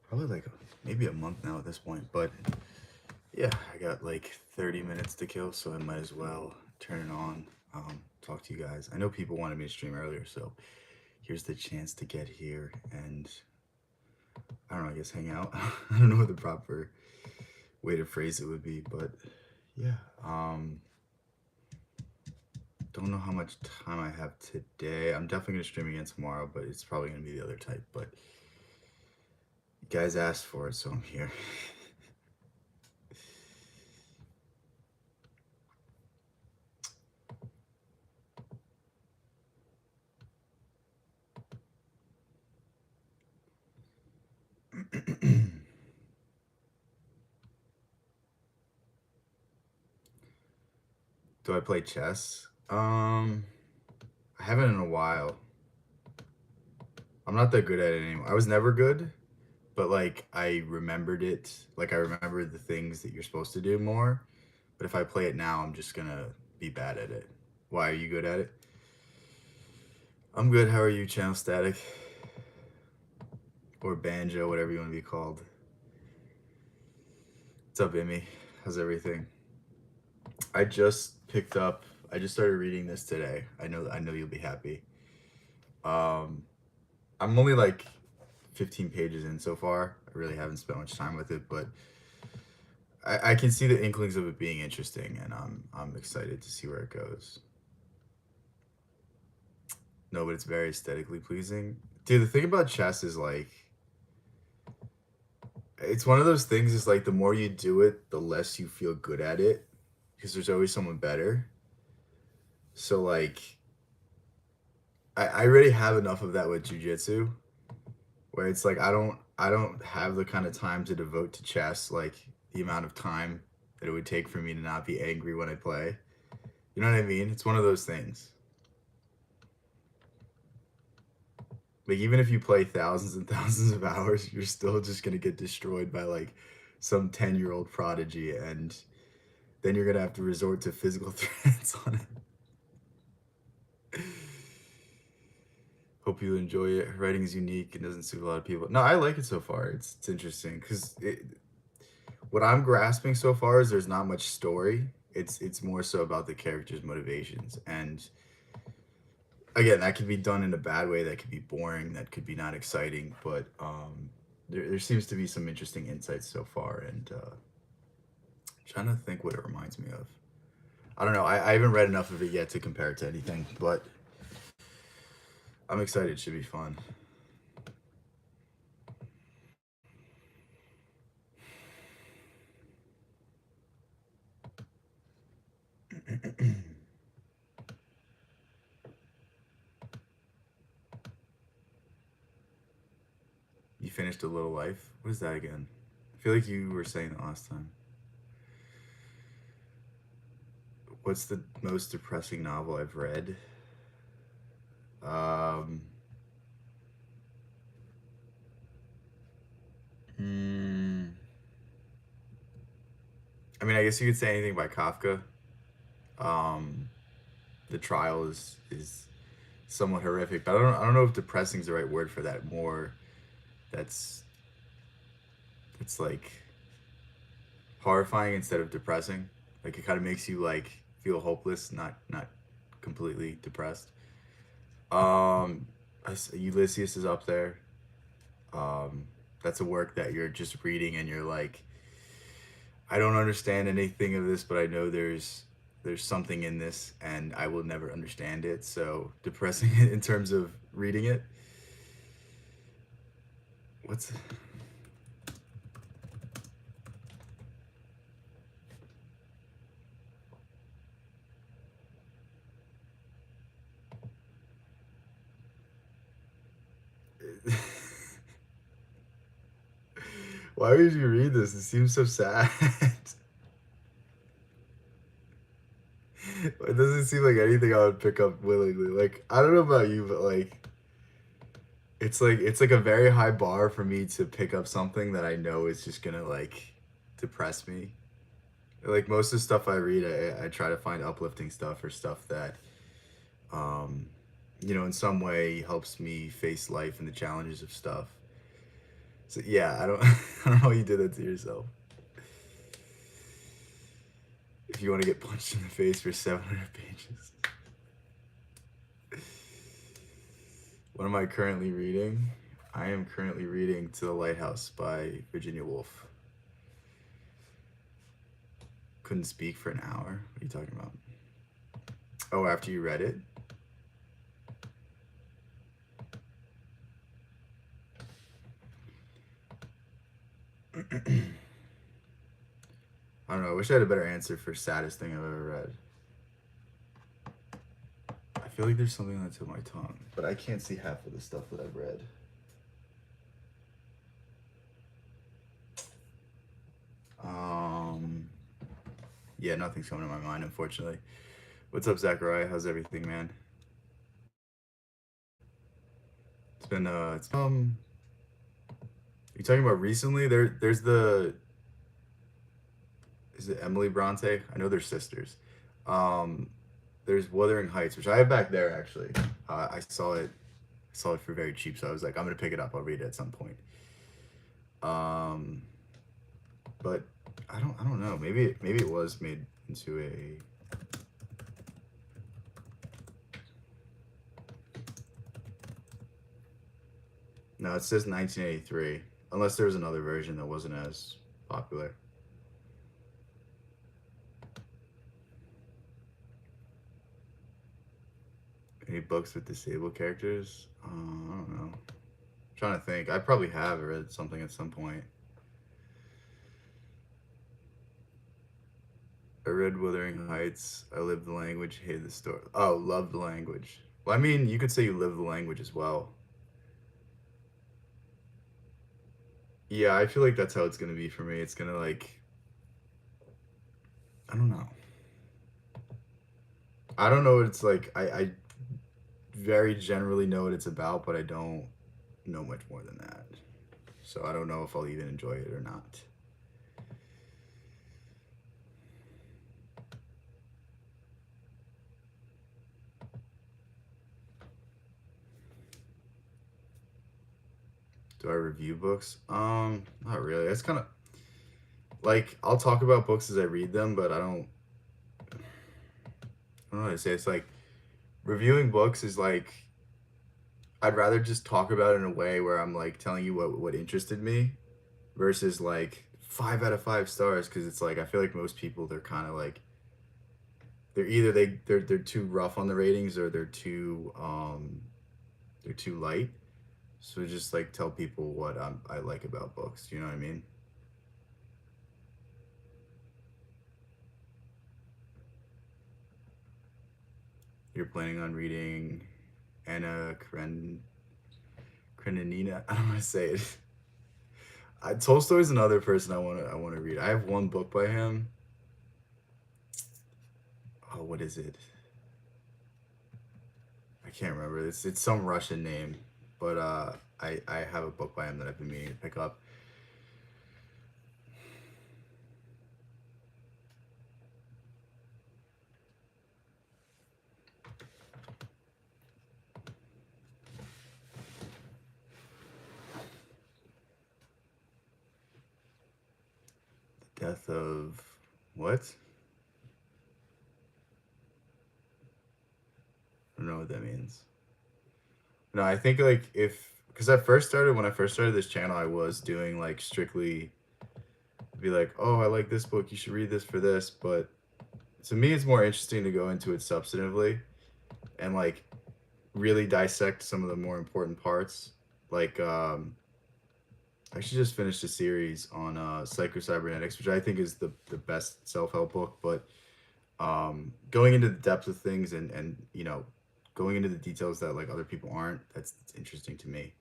probably like maybe a month now at this point. But yeah, I got like 30 minutes to kill, so I might as well turn it on. Talk to you guys. I know people wanted me to stream earlier, so here's the chance to get here and I don't know, I guess hang out. I don't know what the proper way to phrase it would be, but yeah. Don't know how much time I have today. I'm definitely gonna stream again tomorrow, but it's probably gonna be the other type. But you guys asked for it, so I'm here. Do I play chess? I haven't in a while. I'm not that good at it anymore. I was never good, but like I remembered it. Like I remember the things that you're supposed to do more. But if I play it now, I'm just gonna be bad at it. Why are you good at it? I'm good. How are you, Channel Static? Or Banjo, whatever you want to be called. What's up, Amy? How's everything? I just picked up. I just started reading this today. I know you'll be happy. Um, I'm only like 15 pages in so far. I really haven't spent much time with it, but I can see the inklings of it being interesting, and I'm excited to see where it goes. No, but it's very aesthetically pleasing. Dude, the thing about chess is like it's one of those things is like the more you do it, the less you feel good at it because there's always someone better. So like I already have enough of that with jujitsu where it's like I don't have the kind of time to devote to chess like the amount of time that it would take for me to not be angry when I play. You know what I mean? It's one of those things. Like even if you play thousands and thousands of hours, you're still just gonna get destroyed by like some 10-year-old prodigy, and then you're gonna have to resort to physical threats on it. Hope you enjoy it. Her writing is unique and doesn't suit a lot of people. No, I like it so far. It's interesting because what I'm grasping so far is there's not much story. It's more so about the characters' motivations, and again, that could be done in a bad way. That could be boring. That could be not exciting. But there seems to be some interesting insights so far, and trying to think what it reminds me of. I don't know. I haven't read enough of it yet to compare it to anything, but I'm excited. It should be fun. You finished A Little Life? What is that again? I feel like you were saying that last time. What's the most depressing novel I've read? Um, mm, I mean, I guess you could say anything by Kafka. Um, the trial is somewhat horrific, but I don't know if depressing is the right word for that. More that's it's like horrifying instead of depressing. Like it kind of makes you like feel hopeless, not completely depressed. Um, Ulysses is up there. Um, that's a work that you're just reading and you're like, I don't understand anything of this, but I know there's something in this, and I will never understand it. So depressing in terms of reading it. What's why would you read this? It seems so sad. It doesn't seem like anything I would pick up willingly. Like I don't know about you, but it's like a very high bar for me to pick up something that I know is just gonna like depress me. Like most of the stuff I read, I try to find uplifting stuff or stuff that you know, in some way helps me face life and the challenges of stuff. So yeah, I don't I don't know how you did that to yourself. If you want to get punched in the face for 700 pages. What am I currently reading? I am currently reading To the Lighthouse by Virginia Woolf. Couldn't speak for an hour? What are you talking about? Oh, after you read it? I don't know. I wish I had a better answer for saddest thing I've ever read. I feel like there's something on the tip of my tongue, but I can't see half of the stuff that I've read. Um, yeah, nothing's coming to my mind, unfortunately. What's up, Zachariah? How's everything, man? It's you talking about recently? There's the is it Emily Bronte? I know they're sisters. Um, there's Wuthering Heights, which I have back there actually. I saw it for very cheap, so I was like, I'm gonna pick it up. I'll read it at some point. Um, but I don't know. Maybe it was made into a. No, it says 1983. Unless there was another version that wasn't as popular. Any books with disabled characters? I don't know. I'm trying to think. I probably have read something at some point. I read Wuthering Heights. I lived the language, hated the story. Oh, loved the language. Well, I mean, you could say you live the language as well. Yeah, I feel like that's how it's gonna be for me. It's gonna like, I don't know. I don't know what it's like. I very generally know what it's about, but I don't know much more than that. So I don't know if I'll even enjoy it or not. Do I review books? Not really. It's kind of like I'll talk about books as I read them, but I don't know how to say it. It's like reviewing books is like I'd rather just talk about it in a way where I'm like telling you what interested me versus like 5 out of 5 stars because it's like I feel like most people they're kind of like they're either they're too rough on the ratings or they're too light. So just like tell people what I like about books. You know what I mean? You're planning on reading Anna Karenina. I don't want to say it. Tolstoy's another person I want to read. I have one book by him. Oh, what is it? I can't remember. It's some Russian name, but I have a book by him that I've been meaning to pick up. The Death of what? I don't know what that means. No, I think like if because when I first started this channel, I was doing like strictly be like, oh, I like this book. You should read this for this. But to me, it's more interesting to go into it substantively and like really dissect some of the more important parts. Like, I actually just finished a series on psycho-cybernetics, which I think is the best self-help book. But going into the depth of things and going into the details that like other people aren't, that's interesting to me.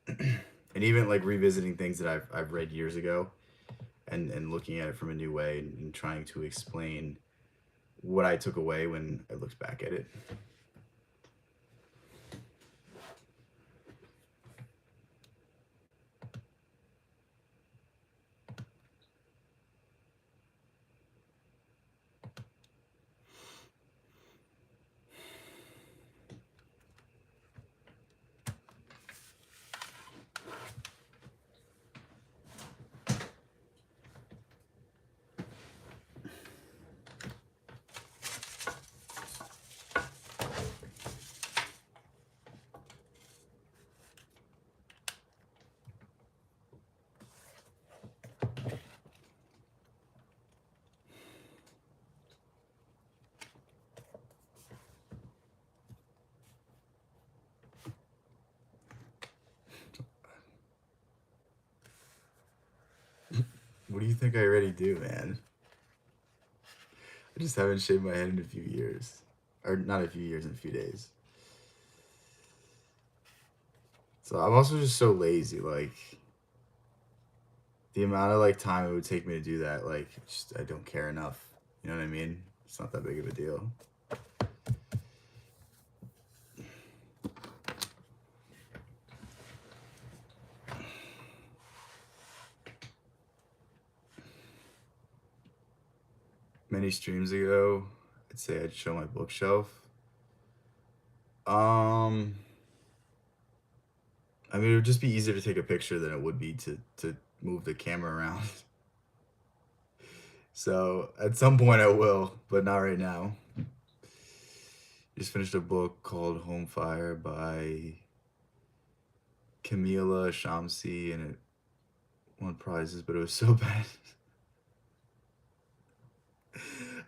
And even like revisiting things that I've read years ago and looking at it from a new way and trying to explain what I took away when I looked back at it. What do you think I already do, man? I just haven't shaved my head in a few years. Or not a few years, in a few days. So I'm also just so lazy. Like, the amount of like time it would take me to do that, like, just I don't care enough. You know what I mean? It's not that big of a deal. Many streams ago, I'd say I'd show my bookshelf. Um, I mean, it would just be easier to take a picture than it would be to move the camera around. So at some point I will, but not right now. Just finished a book called Home Fire by Camila Shamsi, and it won prizes, but it was so bad.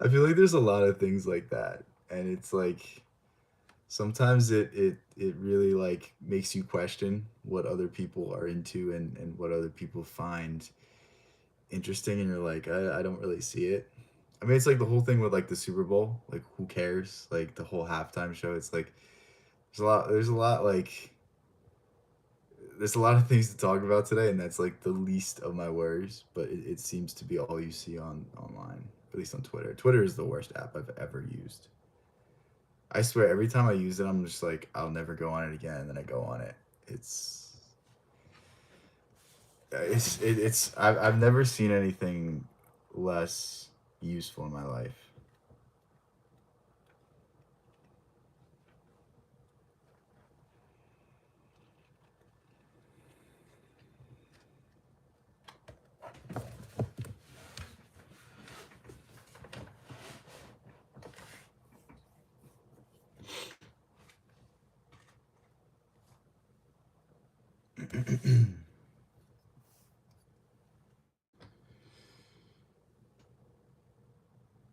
I feel like there's a lot of things like that, and it's like sometimes it really like makes you question what other people are into and what other people find interesting, and you're like, I don't really see it. I mean, it's like the whole thing with like the Super Bowl, like who cares? Like the whole halftime show, it's like there's a lot of things to talk about today, and that's like the least of my worries. But it seems to be all you see on online, at least on Twitter. Twitter is the worst app I've ever used. I swear, every time I use it, I'm just like, I'll never go on it again, and then I go on it. It's I've never seen anything less useful in my life.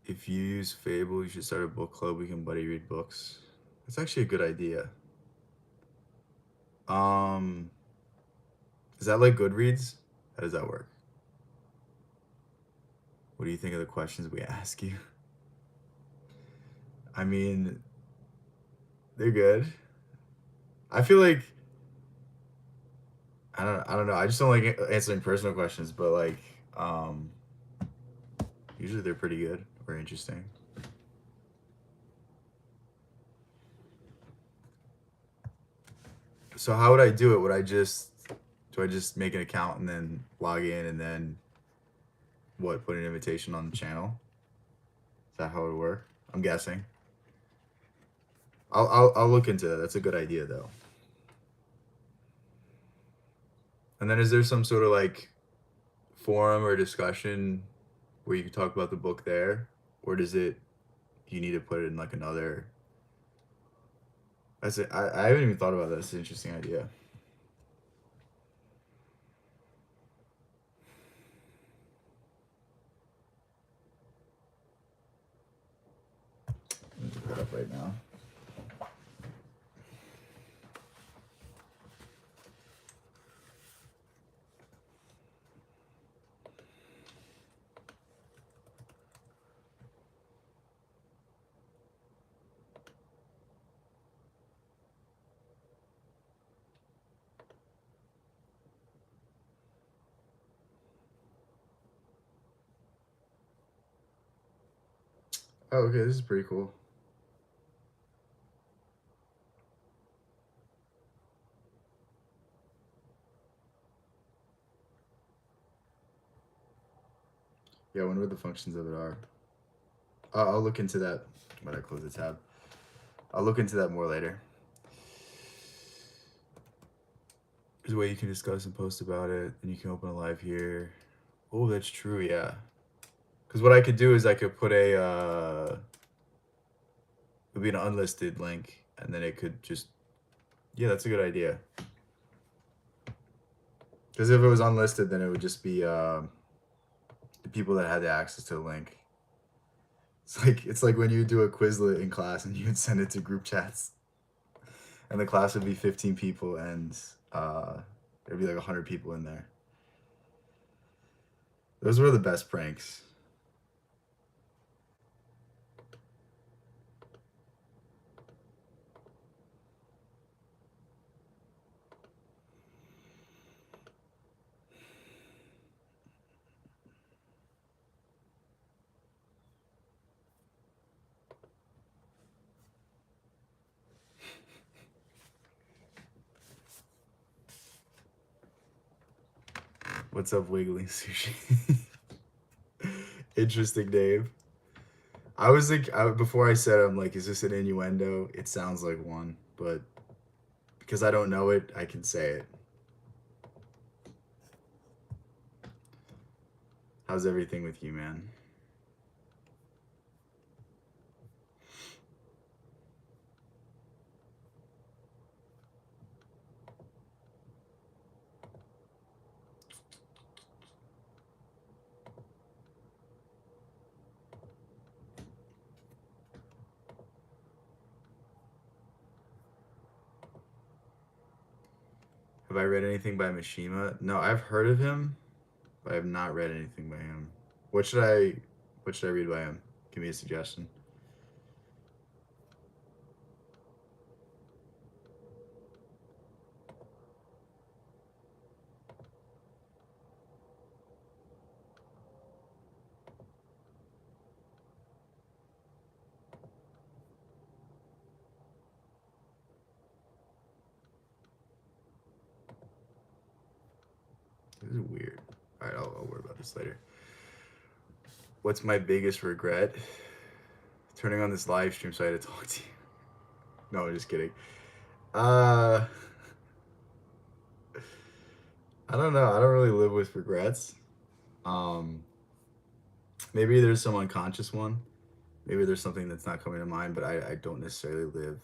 If you use Fable, you should start a book club. We can buddy read books. That's actually a good idea. Um, is that like Goodreads? How does that work? What do you think of the questions we ask you? I mean, they're good. I feel like I don't know. I just don't like answering personal questions, but like um usually they're pretty good or interesting. So how would I do it? Would I just do I just make an account and then log in and then what, put an invitation on the channel? Is that how it would work? I'm guessing. I'll look into that. That's a good idea though. And then is there some sort of like forum or discussion where you can talk about the book there, or does it you need to put it in like another? That's it. I haven't even thought about that. That's an interesting idea. Let me look that up right now. Oh, okay. This is pretty cool. Yeah, I wonder what the functions of it are. I'll look into that when I close the tab. I'll look into that more later. There's a way you can discuss and post about it, and you can open a live here. Oh, that's true. Yeah. Because what I could do is I could put it would be an unlisted link, and then it could just. Yeah, that's a good idea. Because if it was unlisted, then it would just be the people that had the access to the link. It's like when you do a Quizlet in class and you would send it to group chats, and the class would be 15 people, and there'd be like 100 people in there. Those were the best pranks. What's up, Wiggly Sushi? Interesting name. I was like, before I said it, I'm like, is this an innuendo? It sounds like one, but because I don't know it, I can say it. How's everything with you, man? Have I read anything by Mishima? No, I've heard of him, but I have not read anything by him. What should I what should I read by him? Give me a suggestion. This is weird. All right, I'll worry about this later. What's my biggest regret? Turning on this live stream so I had to talk to you. No, I'm just kidding. Uh, I don't know. I don't really live with regrets. Um, maybe there's some unconscious one. Maybe there's something that's not coming to mind, but I don't necessarily live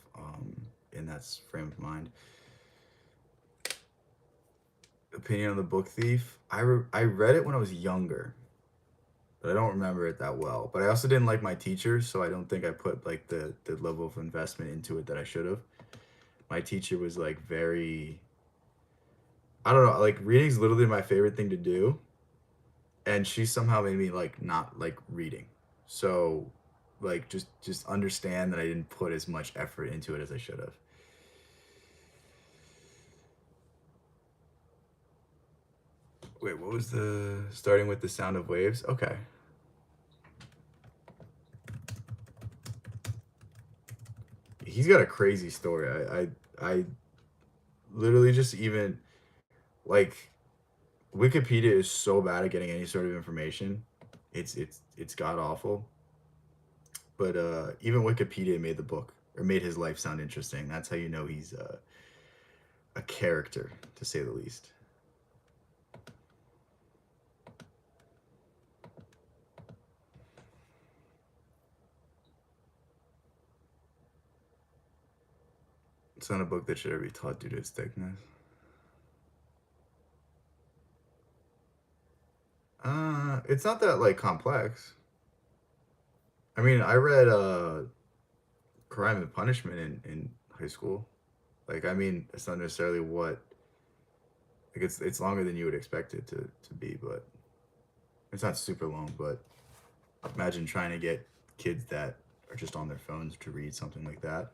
in that frame of mind. Opinion on the Book Thief. I read it when I was younger, but I don't remember it that well. But I also didn't like my teacher, so I don't think I put like the level of investment into it that I should have. My teacher was like very, I don't know, like reading's literally my favorite thing to do, and she somehow made me like not like reading. So like just understand that I didn't put as much effort into it as I should have. Wait, what was the starting with the sound of waves? Okay. He's got a crazy story. I literally just even like Wikipedia is so bad at getting any sort of information. It's god awful. But even Wikipedia made the book or made his life sound interesting. That's how you know he's a character, to say the least. It's not a book that should ever be taught due to its thickness. It's not that like complex. I mean, I read Crime and Punishment in high school. Like, I mean, it's not necessarily what like it's longer than you would expect it to be, but it's not super long. But imagine trying to get kids that are just on their phones to read something like that.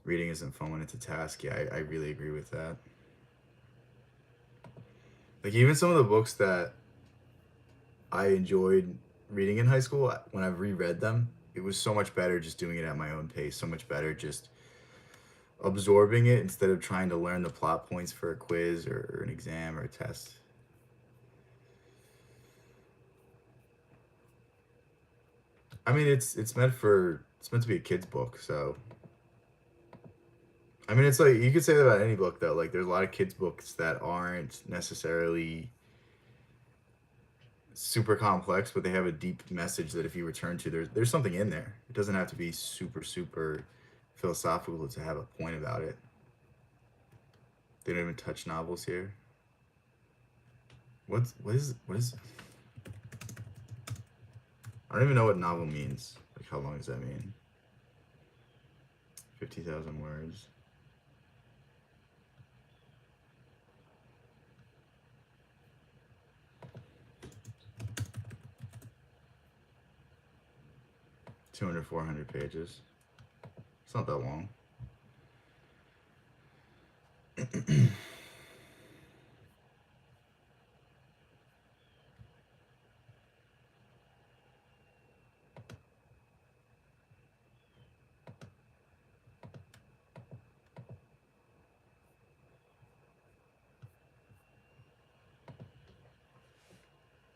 Reading isn't fun when it's a task. Yeah, I really agree with that. Like even some of the books that I enjoyed reading in high school, when I've reread them, it was so much better just doing it at my own pace. So much better just absorbing it instead of trying to learn the plot points for a quiz or an exam or a test. I mean, it's meant to be a kid's book, so I mean, it's like you could say that about any book though. Like, there's a lot of kids' books that aren't necessarily super complex, but they have a deep message that if you return to, there's something in there. It doesn't have to be super philosophical to have a point about it. They don't even touch novels here. What is? I don't even know what novel means. Like, how long does that mean? 50,000 words. 200, 400 pages. It's not that long.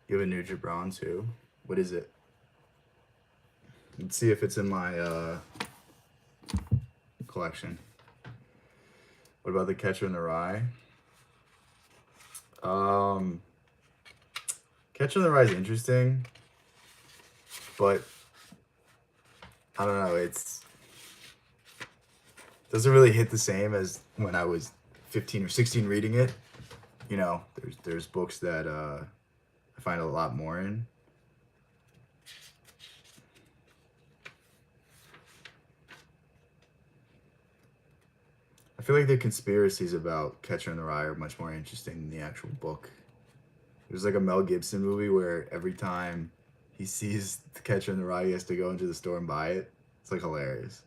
You have a New Gibran too? What is it? Let's see if it's in my collection. What about The Catcher in the Rye? Catcher in the Rye is interesting, but I don't know. It's doesn't really hit the same as when I was 15 or 16 reading it. You know, there's books that I find a lot more in. I feel like the conspiracies about Catcher in the Rye are much more interesting than the actual book. There's like a Mel Gibson movie where every time he sees The Catcher in the Rye, he has to go into the store and buy it. It's like hilarious.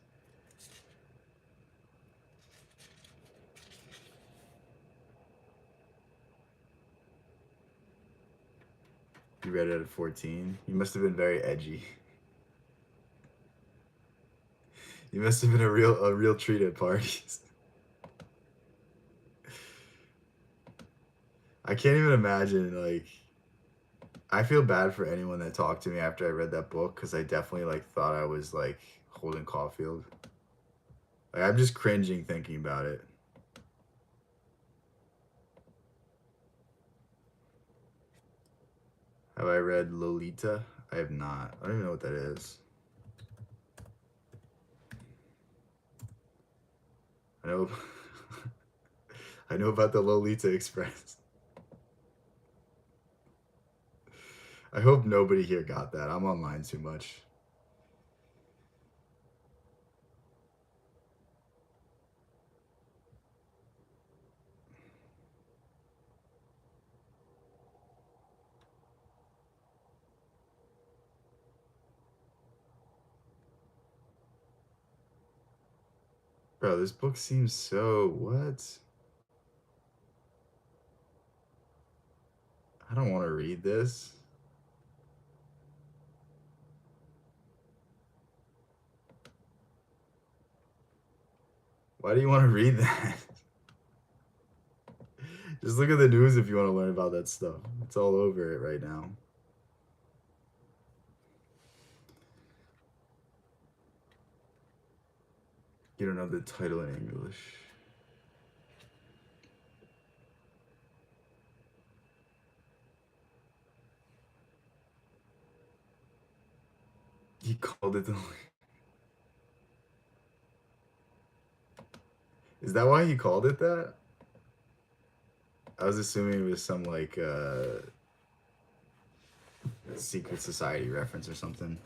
You read it at 14? You must have been very edgy. You must have been a real treat at parties. I can't even imagine, like, I feel bad for anyone that talked to me after I read that book, because I definitely, like, thought I was, like, Holden Caulfield. Like, I'm just cringing thinking about it. Have I read Lolita? I have not. I don't even know what that is. I know I know about the Lolita Express. I hope nobody here got that. I'm online too much. Bro, this book seems so... What? I don't want to read this. Why do you want to read that? Just look at the news if you want to learn about that stuff. It's all over it right now. You don't know the title in English. He called it the... Is that why he called it that? I was assuming it was some, like, secret society reference or something.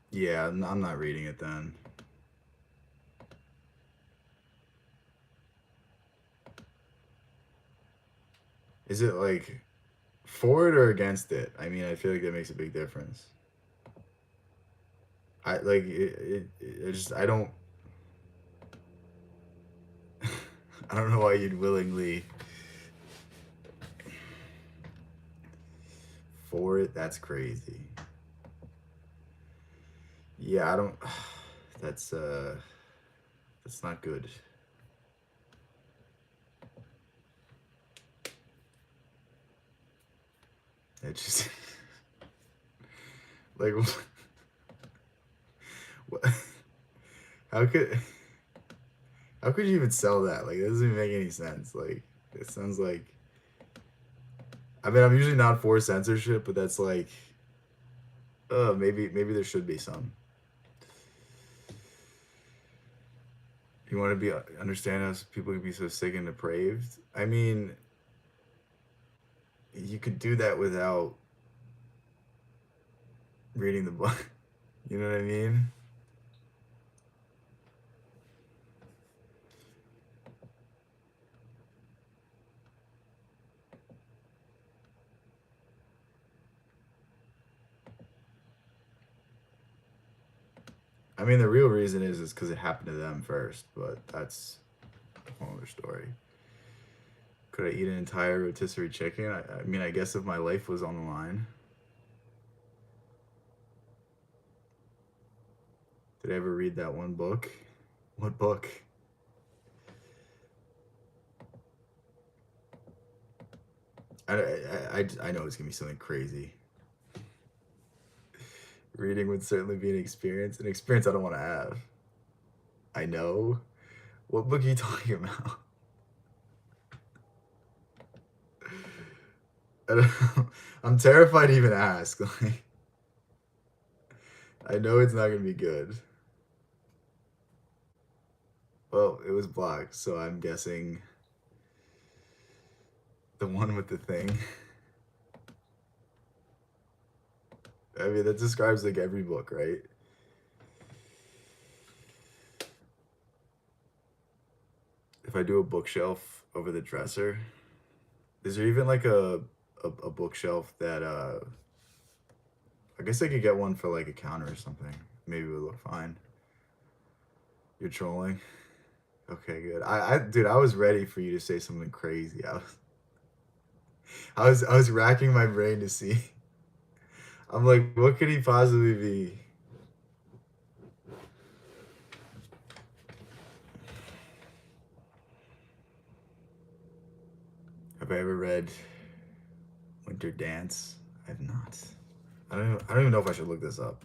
Yeah, I'm not reading it then. Is it, like, for it or against it? I mean, I feel like that makes a big difference. I like it just I don't I don't know why you'd willingly for it. That's crazy. Yeah, I don't that's not good. It just like what, how could how could you even sell that? Like, it doesn't even make any sense. Like, it sounds like, I mean, I'm usually not for censorship, but that's like, maybe there should be some. You want to be understand how people can be so sick and depraved? I mean, you could do that without reading the book. You know what I mean? I mean, the real reason is because it happened to them first, but that's a whole other story. Could I eat an entire rotisserie chicken? I mean, I guess if my life was on the line. Did I ever read that one book? What book? I know it's gonna be something crazy. Reading would certainly be an experience I don't want to have. I know. What book are you talking about? I don't know. I'm terrified to even ask. Like, I know it's not gonna be good. Well, it was black, so I'm guessing the one with the thing. I mean, that describes like every book, right? If I do a bookshelf over the dresser, is there even like a bookshelf that I guess I could get one for like a counter or something. Maybe it would look fine. You're trolling. Okay, good. Dude, I was ready for you to say something crazy. I was racking my brain to see. I'm like, what could he possibly be? Have I ever read Winter Dance? I have not. I don't even know if I should look this up.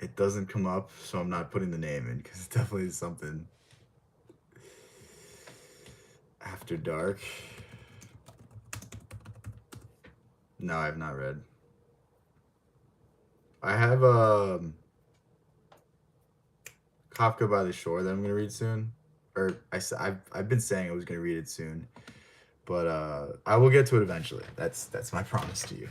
It doesn't come up, so I'm not putting the name in because it definitely is something after dark. No, I have not read. I have Kafka by the Shore that I'm gonna read soon, or I've been saying I was gonna read it soon, but I will get to it eventually. That's my promise to you.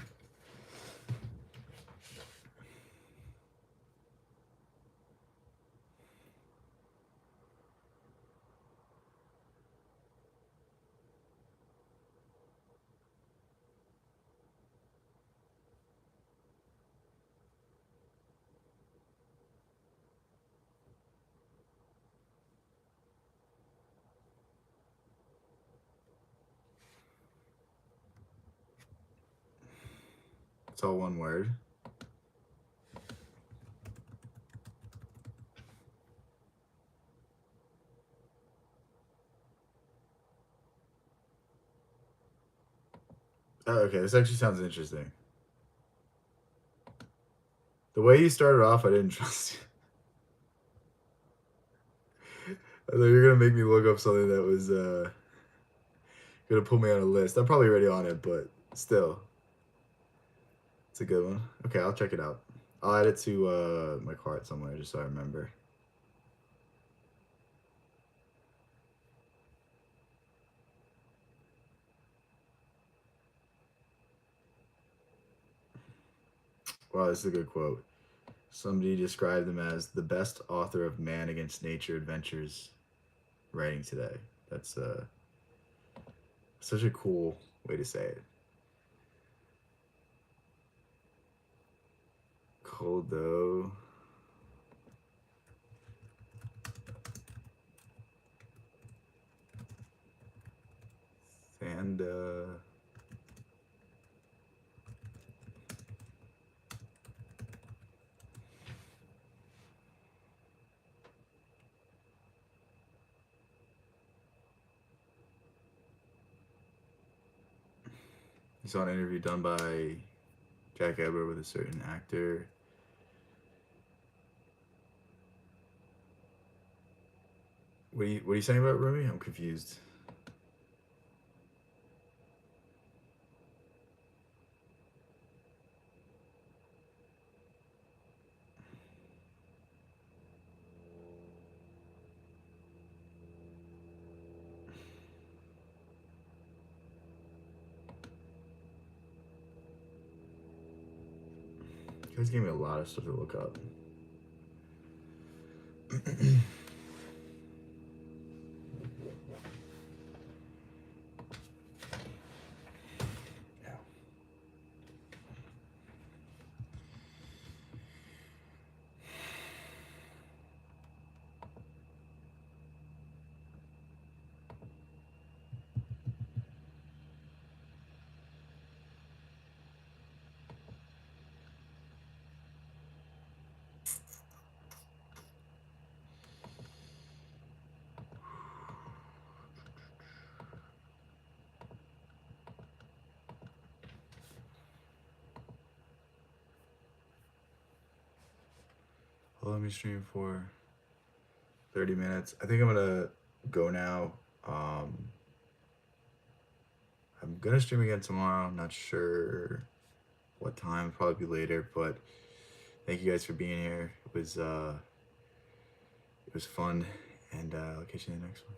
It's all one word. Oh, okay, this actually sounds interesting. The way you started off, I didn't trust you. I thought you were gonna make me look up something that was gonna put me on a list. I'm probably already on it, but still, it's a good one. Okay, I'll check it out. I'll add it to my cart somewhere just so I remember. Wow, this is a good quote. Somebody described him as the best author of man against nature adventures writing today. That's such a cool way to say it. Coldo. Thanda. I saw an interview done by Jack Ebert with a certain actor. What are you saying about Rumi? I'm confused. You guys gave me a lot of stuff to look up. Yeah. Well, let me stream for 30 minutes. I think I'm gonna go now. Um, I'm gonna stream again tomorrow. I'm not sure what time. Probably be later, but thank you guys for being here. It was fun, and I'll catch you in the next one.